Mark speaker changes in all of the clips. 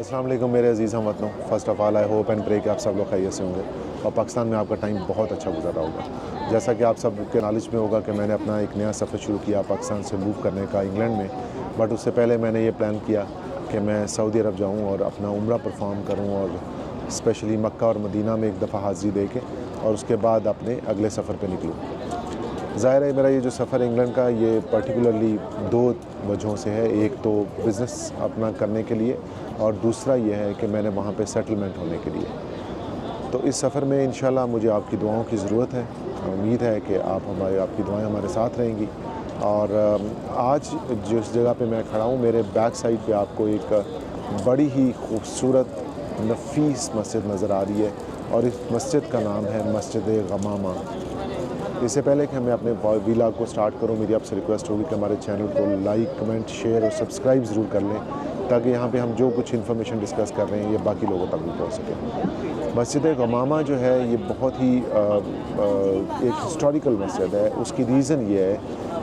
Speaker 1: अस्सलाम वालेकुम मेरे अजीज़ हम वतनों। First of all I hope and pray कि आप सब लोग खैरियत से होंगे और पाकिस्तान में आपका टाइम बहुत अच्छा गुजरा होगा। जैसा कि आप सब के नॉलेज में होगा कि मैंने अपना एक नया सफ़र शुरू किया पाकिस्तान से मूव करने का इंग्लैंड में, बट उससे पहले मैंने ये प्लान किया कि मैं सऊदी अरब जाऊँ और अपना उम्रा परफॉर्म करूँ और स्पेशली मक्का और मदीना में एक दफ़ा हाज़री दे के और उसके बाद अपने अगले सफ़र पर निकलूँ। ज़ाहिर है मेरा ये जो सफ़र इंग्लैंड का ये पर्टिकुलरली दो वजहों से है। एक तो बिज़नेस अपना करने के लिए और दूसरा ये है कि मैंने वहाँ पे सेटलमेंट होने के लिए। तो इस सफ़र में इंशाल्लाह मुझे आपकी दुआओं की ज़रूरत है। उम्मीद है कि आपकी दुआएं हमारे साथ रहेंगी। और आज जिस जगह पे मैं खड़ा हूँ मेरे बैक साइड पे आपको एक बड़ी ही खूबसूरत नफीस मस्जिद नज़र आ रही है और इस मस्जिद का नाम है मस्जिद गमामा। इससे पहले कि मैं अपने व्लॉग को स्टार्ट करूं, मेरी आपसे रिक्वेस्ट होगी कि हमारे चैनल को लाइक, कमेंट, शेयर और सब्सक्राइब ज़रूर कर लें ताकि यहाँ पे हम जो कुछ इन्फॉर्मेशन डिस्कस कर रहे हैं ये बाकी लोगों तक भी पहुँच सके। मस्जिद गमामा जो है ये बहुत ही एक हिस्टोरिकल मस्जिद है। उसकी रीज़न ये है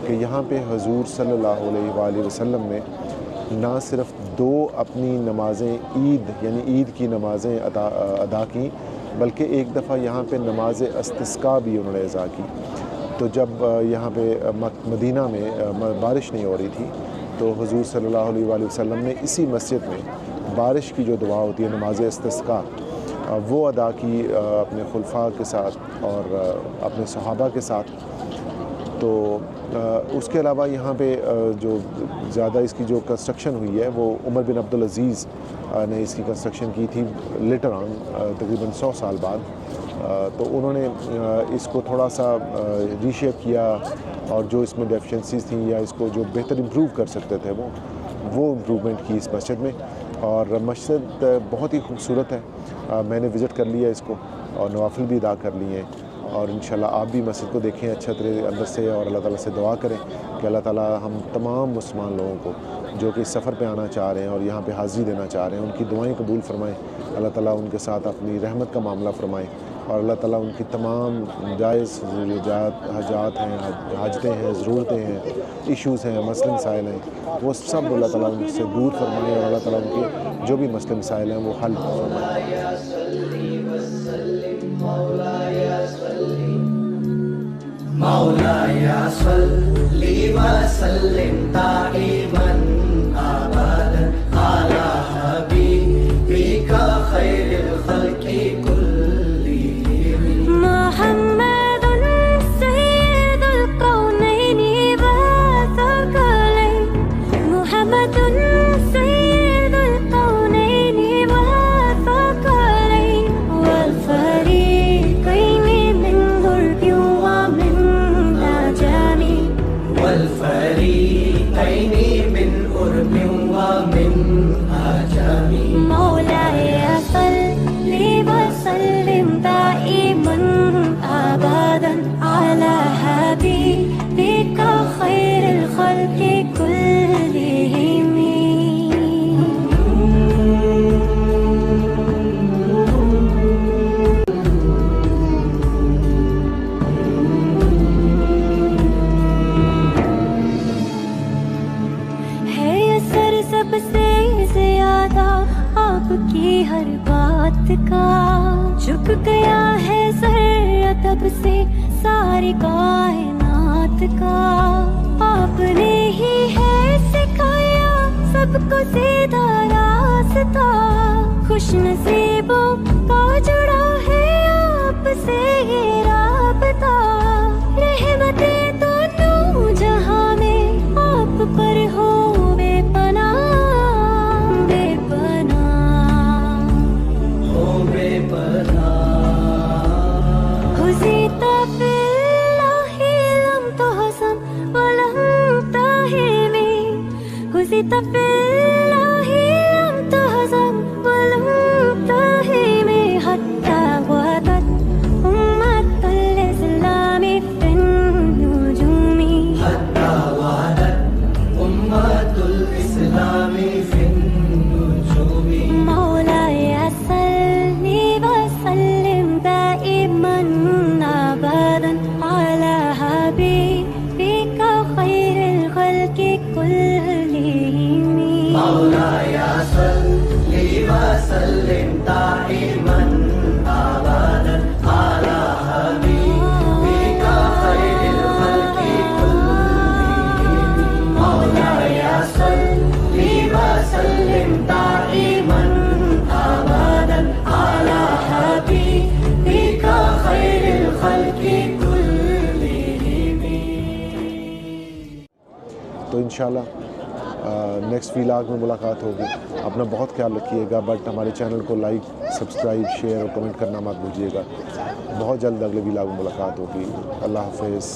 Speaker 1: कि यहाँ पे हुज़ूर सल्लल्लाहु अलैहि वसल्लम ने ना सिर्फ दो अपनी नमाज़ें ईद यानी ईद की नमाज़ें अदा की, बल्कि एक दफ़ा यहाँ पे नमाज इस्तिस्का भी उन्होंने अज़ा की। तो जब यहाँ पे मदीना में बारिश नहीं हो रही थी तो हुज़ूर सल्लल्लाहु अलैहि वसल्लम ने इसी मस्जिद में बारिश की जो दुआ होती है नमाज इस्तिस्का वो अदा की अपने खुलफा के साथ और अपने सहाबा के साथ। तो उसके अलावा यहाँ पे जो ज़्यादा इसकी जो कंस्ट्रक्शन हुई है वो उमर बिन अब्दुल अज़ीज़ ने इसकी कंस्ट्रक्शन की थी लेटर ऑन तकरीबन 100 साल बाद। तो उन्होंने इसको थोड़ा सा रीशेप किया और जो इसमें डेफिशिएंसीज थी या इसको जो बेहतर इम्प्रूव कर सकते थे वो इम्प्रूवमेंट की इस मस्जिद में। और मस्जिद बहुत ही खूबसूरत है। मैंने विज़िट कर लिया इसको और नवाफिल भी अदा कर लिए हैं और इंशाल्लाह आप भी मस्जिद को देखें अच्छे तरह अंदर से और अल्लाह ताला से दुआ करें कि अल्लाह ताला हम तमाम मुसलमान लोगों को जो कि इस सफ़र पे आना चाह रहे हैं और यहाँ पे हाज़री देना चाह रहे हैं उनकी दुआएं कबूल फरमाएं। अल्लाह ताला उनके साथ अपनी रहमत का मामला फरमाएं और अल्लाह ताला उनकी तमाम जायज़ हजात हैं, हाजतें हैं, ज़रूरतें हैं, इश्यूज़ हैं, मसले मसाइल हैं, वो सब अल्लाह ताला उनसे दूर फरमाएं और अल्लाह ताला उनके जो भी मसले मसाइल हैं वो हल फरमाएं। मौलाया सल्ली व सल्लिम दाइमन अबदन अला हबीबिका खैरिल खल्क़ि कुल्लिहिम मुहम्मदुन सय्यिदुल कौनैनि व सकलैन मुहम्मदुन सय्यिदुल कौनैनि व सकलैन वल फरीक़ैनि मिन गुर्बि व मिन والفريقين من أرب ومن عجم مولاي صل وسلم دائما أبدا على حبيبك خير الخلق كلهم आपकी हर बात का झुक गया है सर तब से सारी कायनात का। आपने ही है सिखाया सबको सीधा रास्ता, खुश नसीबों का जुड़ा है आपसे ये राबता। रहमतें दोनों जहां में आप पर हो زدت في الله لم تهزم ولم تهزم
Speaker 2: سلم دائما أبدا على حبيبك خير الخلق كلهم مولاي صل وسلم دائما أبدا على حبيبك خير الخلق كلهم.
Speaker 1: تو انشاءاللہ نیکسٹ ویلاگ میں ملاقات ہوگی. اپنا بہت خیال رکھیے گا, بٹ ہمارے چینل کو لائک, سبسکرائب, شیئر اور کمنٹ کرنا مت بھولیے گا. بہت جلد اگلے ویلاگ میں ملاقات ہوگی. اللہ حافظ.